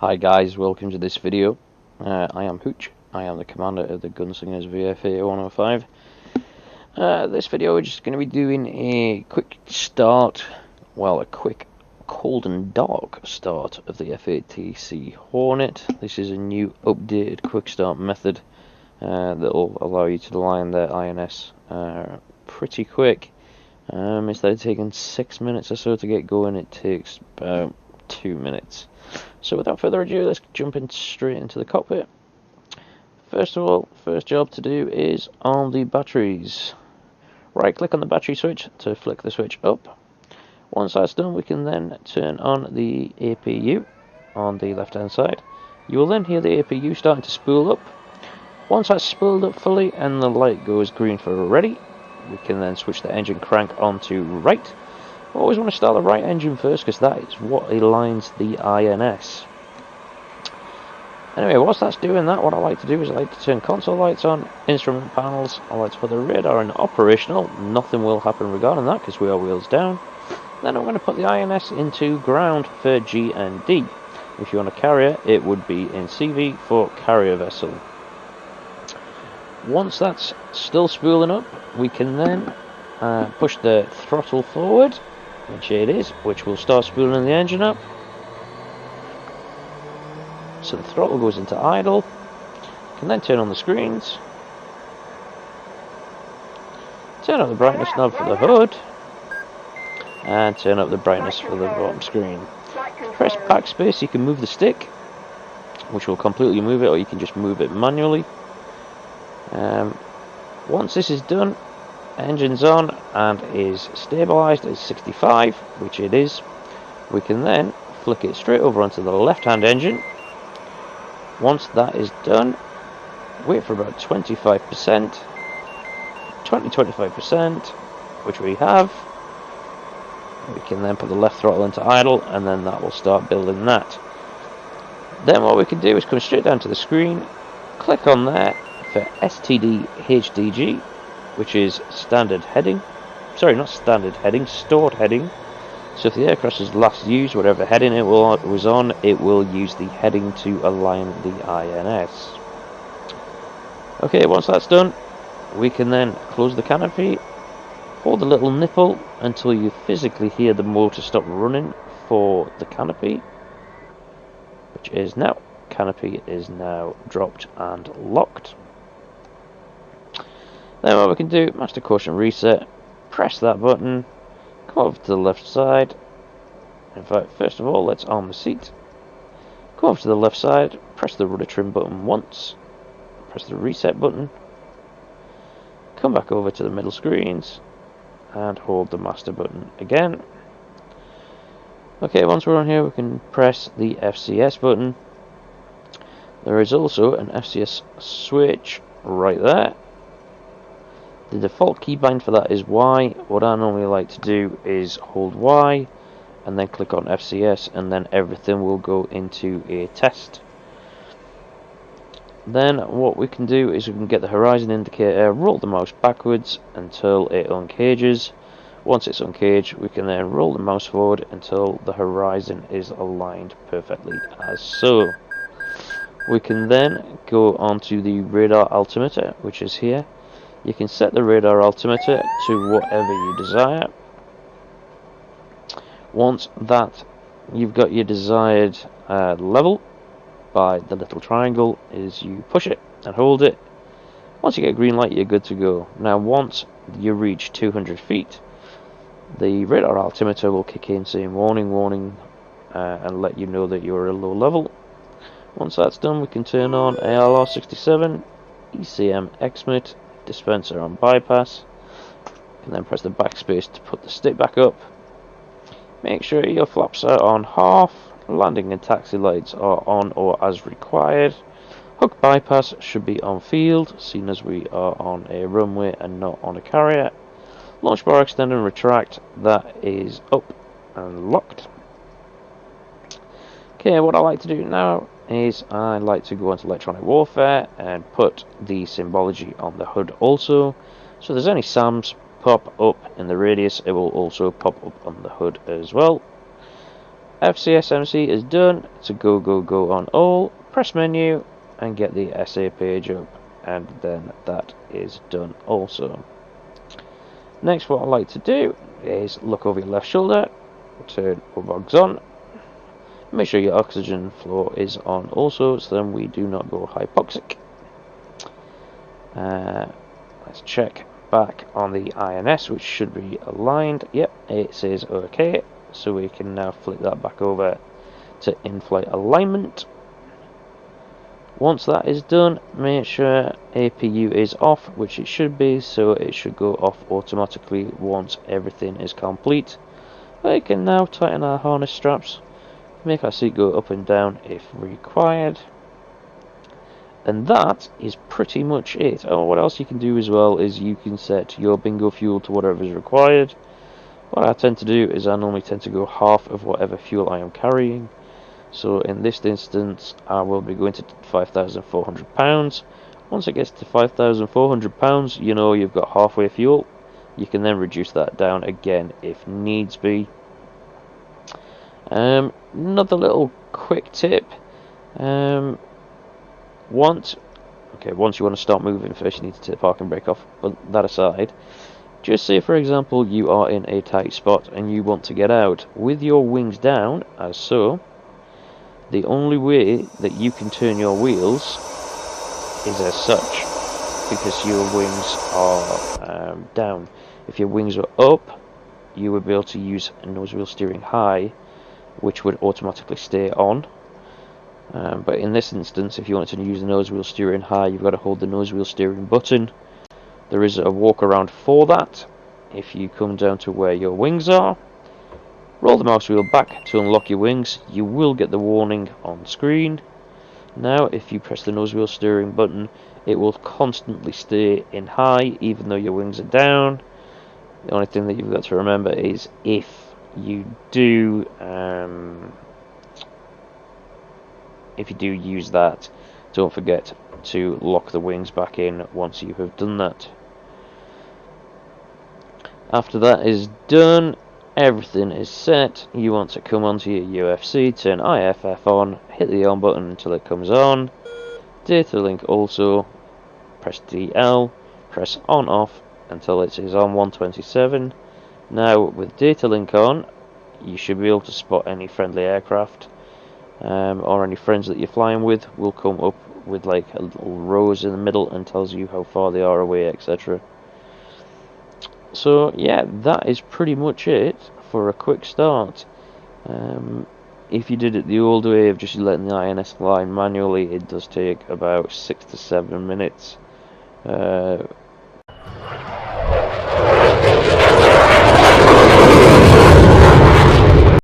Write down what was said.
Hi guys, welcome to this video. I am Hooch. I am the commander of the Gunslingers VFA105. This video we're just going to be doing a quick start, well, a quick cold and dark start of the F-8TC Hornet. This is a new updated quick start method that will allow you to line the INS pretty quick. Instead of taking 6 minutes or so to get going, it takes about 2 minutes. So without further ado, let's jump in straight into the cockpit. First of all, first job to do is on the batteries. Right click on the battery switch to flick the switch up. Once that's done, we can then turn on the APU on the left hand side. You will then hear the APU starting to spool up. Once that's spooled up fully and the light goes green for ready, we can then switch the engine crank onto right. I always want to start the right engine first because that is what aligns the INS. Anyway, whilst that's doing that, what I like to do is I like to turn console lights on, instrument panels. I like to put the radar in operational. Nothing will happen regarding that because we are wheels down. Then I'm going to put the INS into ground for G and D. If you want a carrier, it would be in CV for carrier vessel. Once that's still spooling up, we can then push the throttle forward, which it is, which will start spooling the engine up. So the throttle goes into idle. Can then turn on the screens, turn up the brightness knob for the hood, and turn up the brightness for the bottom screen. Press backspace, you can move the stick, which will completely move it, or you can just move it manually. Once this is done, engine's on and is stabilised at 65, which it is. We can then flick it straight over onto the left hand engine. Once that is done, wait for about 25%, 20-25%, which we have. We can then put the left throttle into idle, and then that will start building that. Then what we can do is come straight down to the screen, click on there for STD-HDG, which is standard heading. Sorry, not standard heading, stored heading. So if the aircraft is last used, whatever heading it was on, it will use the heading to align the INS. Okay, once that's done, we can then close the canopy, hold the little nipple until you physically hear the motor stop running for the canopy, which is now. Canopy is now dropped and locked. Then what we can do, master caution reset, press that button, come over to the left side. In fact, first of all, let's arm the seat. Go over to the left side, press the rudder trim button once, press the reset button, come back over to the middle screens, and hold the master button again. Okay, once we're on here, we can press the FCS button. There is also an FCS switch right there. The default keybind for that is Y. What I normally like to do is hold Y and then click on FCS, and then everything will go into a test. Then what we can do is we can get the horizon indicator, roll the mouse backwards until it uncages. Once it's uncaged, we can then roll the mouse forward until the horizon is aligned perfectly as so. We can then go onto the radar altimeter, which is here. You can set the radar altimeter to whatever you desire. Once that you've got your desired level by the little triangle, is you push it and hold it. Once you get a green light, you're good to go. Now once you reach 200 feet, the radar altimeter will kick in saying warning, warning, and let you know that you're at a low level. Once that's done, we can turn on ALR 67, ECM XMIT, dispenser on bypass, and then press the backspace to put the stick back up. Make sure your flaps are on half, landing and taxi lights are on or as required. Hook bypass should be on field, seeing as we are on a runway and not on a carrier. Launch bar extend and retract, that is up and locked. Okay, what I like to do now is I like to go into electronic warfare and put the symbology on the hood also. So if there's any SAMs pop up in the radius, it will also pop up on the hood as well. FCSMC is done. So go on all, press menu and get the SA page up, and then that is done also. Next, what I like to do is look over your left shoulder, turn bogs on, make sure your oxygen flow is on also, so then we do not go hypoxic. Let's check back on the INS, which should be aligned. Yep, it says OK, so we can now flip that back over to in-flight alignment. Once that is done, make sure APU is off, which it should be, so it should go off automatically once everything is complete. We can now tighten our harness straps, make our seat go up and down if required. And that is pretty much it. Oh, what else you can do as well is you can set your bingo fuel to whatever is required. What I tend to do is I normally tend to go half of whatever fuel I am carrying. So in this instance, I will be going to 5,400 pounds. Once it gets to 5,400 pounds, you know you've got halfway fuel. You can then reduce that down again if needs be. Another little quick tip. Once you want to start moving, first you need to take the parking brake off. But that aside, just say for example you are in a tight spot and you want to get out with your wings down, as so. The only way that you can turn your wheels is as such, because your wings are down. If your wings were up, you would be able to use nose wheel steering high, which would automatically stay on. But in this instance, if you want to use the nose wheel steering high, you've got to hold the nose wheel steering button. There is a walk around for that. If you come down to where your wings are, roll the mouse wheel back to unlock your wings. You will get the warning on screen. Now if you press the nose wheel steering button, it will constantly stay in high even though your wings are down. The only thing that you've got to remember is if you do use that, don't forget to lock the wings back in once you have done that. After that is done, everything is set. You want to come onto your UFC, turn IFF on, hit the on button until it comes on. Data link also, press DL, press on off until it is on 127. Now with data link on, you should be able to spot any friendly aircraft or any friends that you're flying with will come up with like a little rose in the middle and tells you how far they are away, etc. So yeah, that is pretty much it for a quick start. If you did it the old way of just letting the INS line manually, it does take about 6 to 7 minutes.